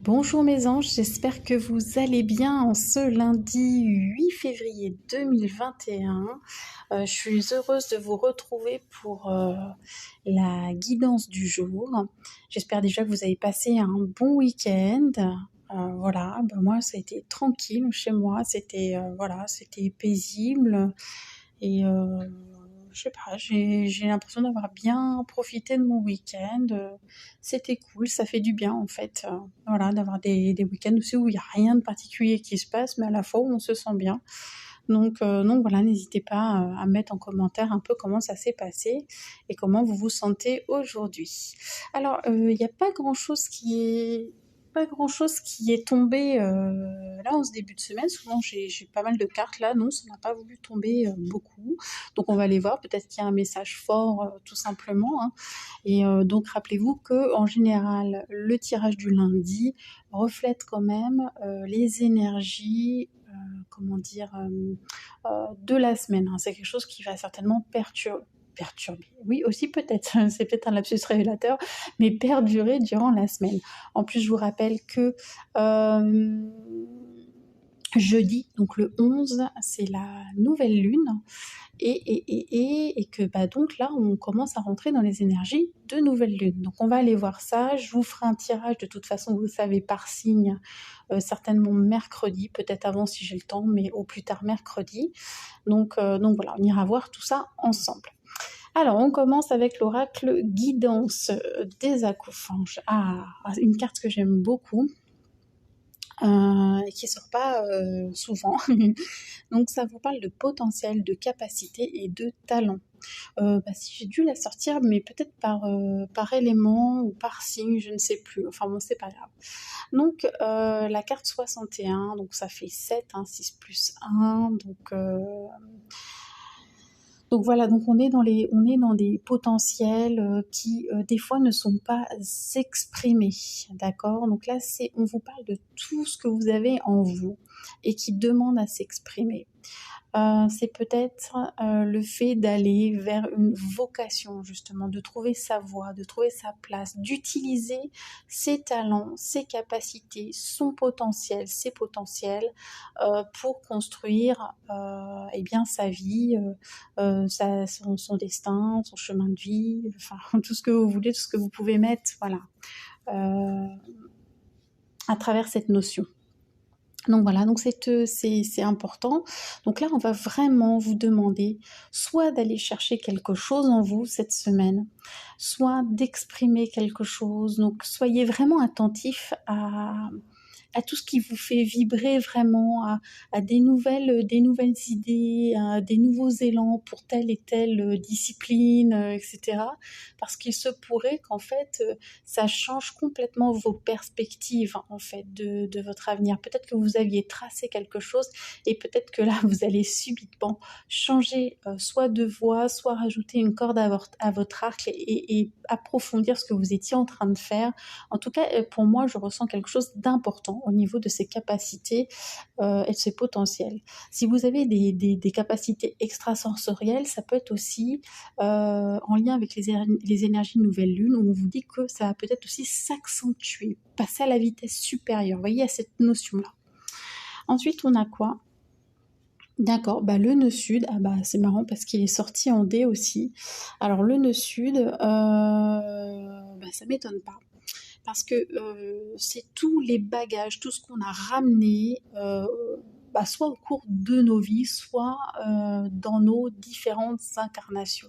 Bonjour mes anges, j'espère que vous allez bien en ce lundi 8 février 2021. Je suis heureuse de vous retrouver pour la guidance du jour. J'espère déjà que vous avez passé un bon week-end. Voilà, moi ça a été tranquille chez moi, c'était paisible et je sais pas, j'ai l'impression d'avoir bien profité de mon week-end. C'était cool, ça fait du bien en fait. Voilà, d'avoir des week-ends aussi où il n'y a rien de particulier qui se passe, mais à la fois où on se sent bien. Donc voilà, n'hésitez pas à mettre en commentaire un peu comment ça s'est passé et comment vous vous sentez aujourd'hui. Alors, il n'y a pas grand-chose qui est tombé là en ce début de semaine. Souvent, j'ai pas mal de cartes là. Non, ça n'a pas voulu tomber beaucoup. Donc, on va aller voir. Peut-être qu'il y a un message fort, tout simplement, hein. Et donc, rappelez-vous que en général, le tirage du lundi reflète quand même les énergies de la semaine, hein. C'est quelque chose qui va certainement perturber. Oui, aussi peut-être, c'est peut-être un lapsus révélateur, mais perdurer durant la semaine. En plus, je vous rappelle que jeudi, donc le 11, c'est la nouvelle lune et que donc là, on commence à rentrer dans les énergies de nouvelle lune. Donc on va aller voir ça. Je vous ferai un tirage de toute façon, vous savez, par signe, certainement mercredi, peut-être avant si j'ai le temps, mais au plus tard mercredi. Donc voilà, on ira voir tout ça ensemble. Alors, on commence avec l'oracle guidance des acouphèges. Ah, une carte que j'aime beaucoup. Et qui sort pas souvent. Donc ça vous parle de potentiel, de capacité et de talent. Si j'ai dû la sortir, mais peut-être par élément ou par signe, je ne sais plus. Enfin bon, c'est pas grave. Donc la carte 61, donc ça fait 7, hein, 6 plus 1, donc voilà, donc on est dans des potentiels qui des fois ne sont pas exprimés, d'accord? Donc là, on vous parle de tout ce que vous avez en vous et qui demande à s'exprimer. C'est peut-être le fait d'aller vers une vocation, justement, de trouver sa voie, de trouver sa place, d'utiliser ses talents, ses capacités, son potentiel, ses potentiels pour construire sa vie, son destin, son chemin de vie, enfin tout ce que vous voulez, tout ce que vous pouvez mettre, voilà, à travers cette notion. Donc voilà, donc c'est important. Donc là, on va vraiment vous demander soit d'aller chercher quelque chose en vous cette semaine, soit d'exprimer quelque chose. Donc soyez vraiment attentifs à tout ce qui vous fait vibrer vraiment, à des nouvelles idées, à des nouveaux élans pour telle et telle discipline, etc. Parce qu'il se pourrait qu'en fait, ça change complètement vos perspectives en fait de votre avenir. Peut-être que vous aviez tracé quelque chose et peut-être que là, vous allez subitement changer soit de voie, soit rajouter une corde à votre arc et approfondir ce que vous étiez en train de faire. En tout cas, pour moi, je ressens quelque chose d'important au niveau de ses capacités et de ses potentiels. Si vous avez des capacités extrasensorielles, ça peut être aussi en lien avec les énergies de nouvelle lune, où on vous dit que ça va peut-être aussi s'accentuer, passer à la vitesse supérieure. Vous voyez, à cette notion-là. Ensuite, on a quoi ? D'accord, le nœud sud, c'est marrant parce qu'il est sorti en D aussi. Alors le nœud sud, ça m'étonne pas. Parce que c'est tous les bagages, tout ce qu'on a ramené, soit au cours de nos vies, soit dans nos différentes incarnations.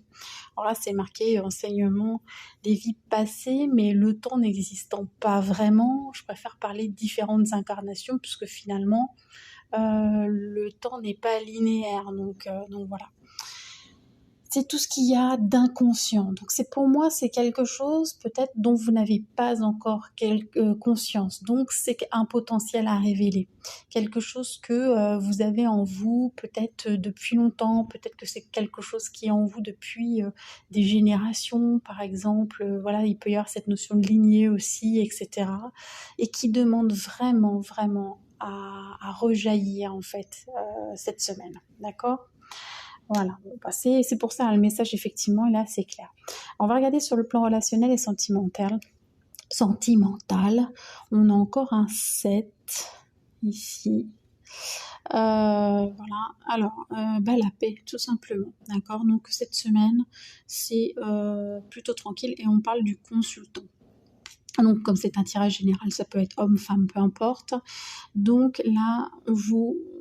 Alors là, c'est marqué enseignement des vies passées, mais le temps n'existant pas vraiment, je préfère parler de différentes incarnations, puisque finalement, le temps n'est pas linéaire, donc voilà. C'est tout ce qu'il y a d'inconscient. Donc pour moi, c'est quelque chose peut-être dont vous n'avez pas encore conscience. Donc c'est un potentiel à révéler. Quelque chose que vous avez en vous peut-être depuis longtemps, peut-être que c'est quelque chose qui est en vous depuis des générations, par exemple. Voilà, il peut y avoir cette notion de lignée aussi, etc. Et qui demande vraiment, vraiment à rejaillir en fait cette semaine. D'accord ? Voilà, c'est pour ça, le message effectivement est là, c'est clair. On va regarder sur le plan relationnel et sentimental. sentimental. On a encore un 7 ici. Voilà, alors la paix tout simplement, d'accord. Donc cette semaine c'est plutôt tranquille et on parle du consultant. Donc comme c'est un tirage général, ça peut être homme, femme, peu importe. Donc là,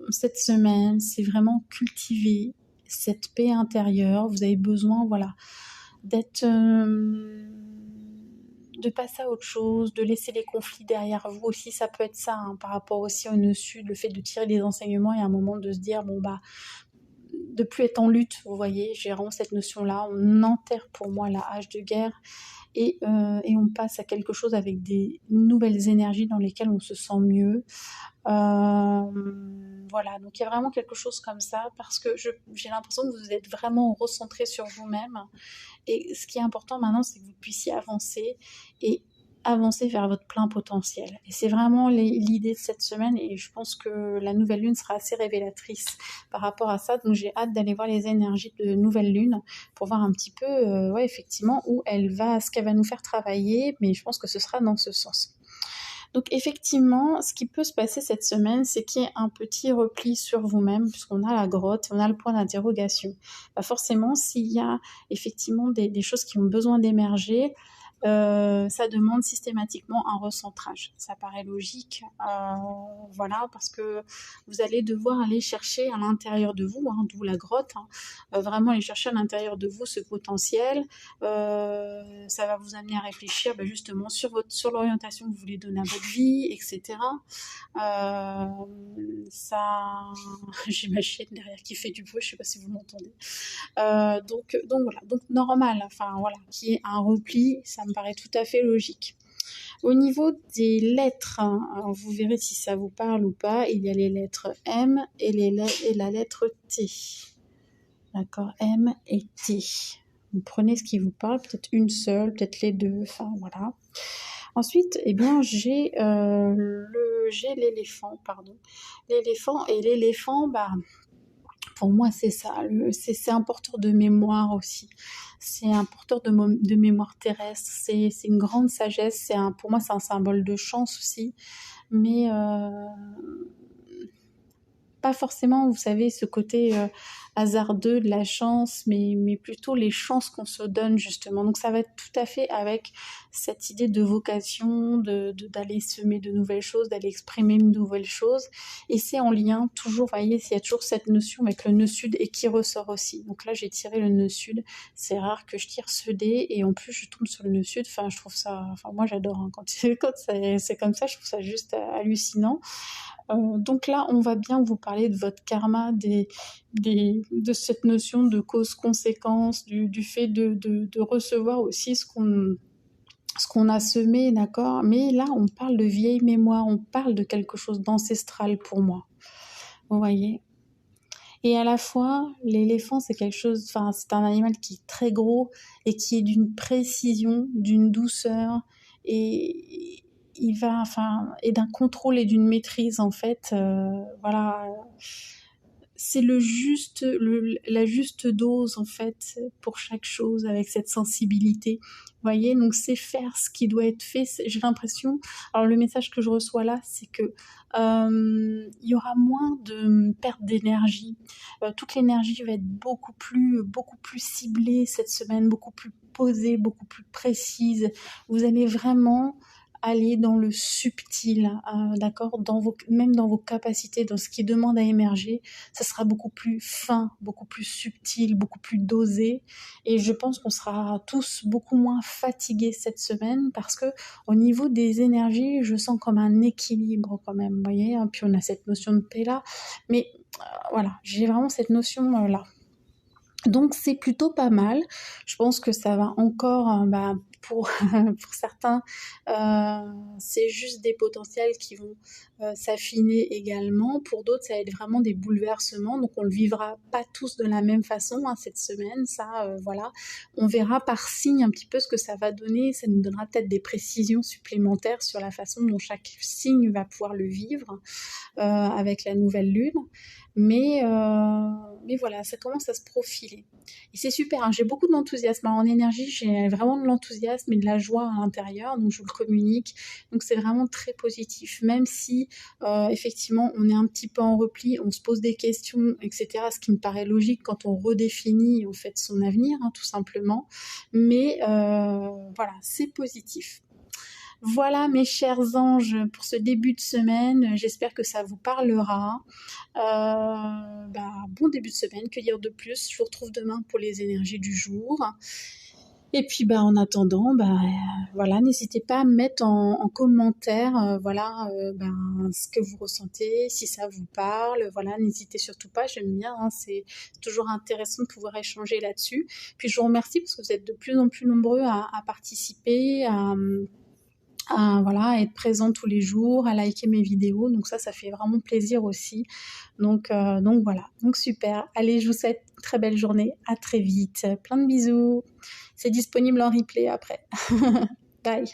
cette semaine, c'est vraiment cultiver cette paix intérieure. Vous avez besoin, voilà, d'être, de passer à autre chose, de laisser les conflits derrière vous aussi. Ça peut être ça, hein, par rapport aussi au nœud sud, le fait de tirer des enseignements et à un moment de se dire, bon bah, de plus être en lutte, vous voyez, j'ai vraiment cette notion-là. On enterre pour moi la hache de guerre et on passe à quelque chose avec des nouvelles énergies dans lesquelles on se sent mieux. Voilà, donc il y a vraiment quelque chose comme ça parce que j'ai l'impression que vous êtes vraiment recentré sur vous-même et ce qui est important maintenant, c'est que vous puissiez avancer et avancer vers votre plein potentiel. Et c'est vraiment l'idée de cette semaine et je pense que la nouvelle lune sera assez révélatrice par rapport à ça. Donc j'ai hâte d'aller voir les énergies de nouvelle lune pour voir un petit peu, ouais, effectivement, où ce qu'elle va nous faire travailler, mais je pense que ce sera dans ce sens. Donc effectivement, ce qui peut se passer cette semaine, c'est qu'il y ait un petit repli sur vous-même, puisqu'on a la grotte, on a le point d'interrogation. Bah forcément, s'il y a effectivement des choses qui ont besoin d'émerger, ça demande systématiquement un recentrage. Ça paraît logique, voilà, parce que vous allez devoir aller chercher à l'intérieur de vous, hein, d'où la grotte, hein, vraiment aller chercher à l'intérieur de vous ce potentiel. Ça va vous amener à réfléchir justement sur l'orientation que vous voulez donner à votre vie, etc. J'ai ma chienne derrière qui fait du bruit, je sais pas si vous m'entendez. Donc voilà, donc normal, enfin voilà, qu'il y ait un repli, ça me paraît tout à fait logique. Au niveau des lettres, hein, alors vous verrez si ça vous parle ou pas, il y a les lettres M et la lettre T. D'accord, M et T. Vous prenez ce qui vous parle, peut-être une seule, peut-être les deux, enfin voilà. Ensuite, eh bien, j'ai l'éléphant, pardon. L'éléphant, et l'éléphant, pour moi, c'est ça. C'est un porteur de mémoire aussi. C'est un porteur de mémoire terrestre. C'est une grande sagesse. Pour moi, c'est un symbole de chance aussi. Mais pas forcément, vous savez, ce côté hasardeux de la chance, mais plutôt les chances qu'on se donne justement. Donc ça va être tout à fait avec cette idée de vocation, d'aller semer de nouvelles choses, d'aller exprimer de nouvelles choses. Et c'est en lien toujours, vous voyez, il y a toujours cette notion avec le nœud sud et qui ressort aussi. Donc là, j'ai tiré le nœud sud. C'est rare que je tire ce dé et en plus, je tombe sur le nœud sud. Enfin, je trouve ça, enfin moi j'adore, hein, quand c'est comme ça, je trouve ça juste hallucinant. Donc là, on va bien vous parler de votre karma, de cette notion de cause-conséquence, du fait de recevoir aussi ce qu'on a semé, d'accord. Mais là, on parle de vieille mémoire, on parle de quelque chose d'ancestral pour moi. Vous voyez ? Et à la fois, l'éléphant, c'est c'est un animal qui est très gros et qui est d'une précision, d'une douceur et et d'un contrôle et d'une maîtrise en fait. Voilà, c'est la juste dose en fait pour chaque chose avec cette sensibilité. Vous voyez, donc c'est faire ce qui doit être fait. J'ai l'impression. Alors le message que je reçois là, c'est que il y aura moins de perte d'énergie. Toute l'énergie va être beaucoup plus ciblée cette semaine, beaucoup plus posée, beaucoup plus précise. Vous allez vraiment aller dans le subtil, d'accord, même dans vos capacités, dans ce qui demande à émerger, ça sera beaucoup plus fin, beaucoup plus subtil, beaucoup plus dosé. Et je pense qu'on sera tous beaucoup moins fatigués cette semaine parce que au niveau des énergies, je sens comme un équilibre quand même, vous voyez. Hein, puis on a cette notion de paix là, mais voilà, j'ai vraiment cette notion là. Donc c'est plutôt pas mal. Je pense que ça va encore, pour certains, c'est juste des potentiels qui vont s'affiner également. Pour d'autres, ça va être vraiment des bouleversements. Donc on le vivra pas tous de la même façon, hein, cette semaine. Ça, voilà. On verra par signe un petit peu ce que ça va donner. Ça nous donnera peut-être des précisions supplémentaires sur la façon dont chaque signe va pouvoir le vivre avec la nouvelle lune. Mais voilà, ça commence à se profiler. Et c'est super, hein, j'ai beaucoup d'enthousiasme. Alors, en énergie, j'ai vraiment de l'enthousiasme. stress, mais de la joie à l'intérieur, donc je vous le communique. Donc c'est vraiment très positif, même si effectivement on est un petit peu en repli, on se pose des questions, etc., ce qui me paraît logique quand on redéfinit en fait son avenir, hein, tout simplement. Mais voilà, c'est positif. Voilà mes chers anges pour ce début de semaine, j'espère que ça vous parlera. Bon début de semaine, que dire de plus? Je vous retrouve demain pour les énergies du jour. Et puis en attendant, voilà, n'hésitez pas à me mettre en commentaire, ce que vous ressentez, si ça vous parle, voilà, n'hésitez surtout pas, j'aime bien, hein, c'est toujours intéressant de pouvoir échanger là-dessus. Puis je vous remercie parce que vous êtes de plus en plus nombreux à participer, à être présent tous les jours, à liker mes vidéos, donc ça fait vraiment plaisir aussi. Donc voilà, donc super. Allez, je vous souhaite une très belle journée, à très vite, plein de bisous. C'est disponible en replay après. Bye.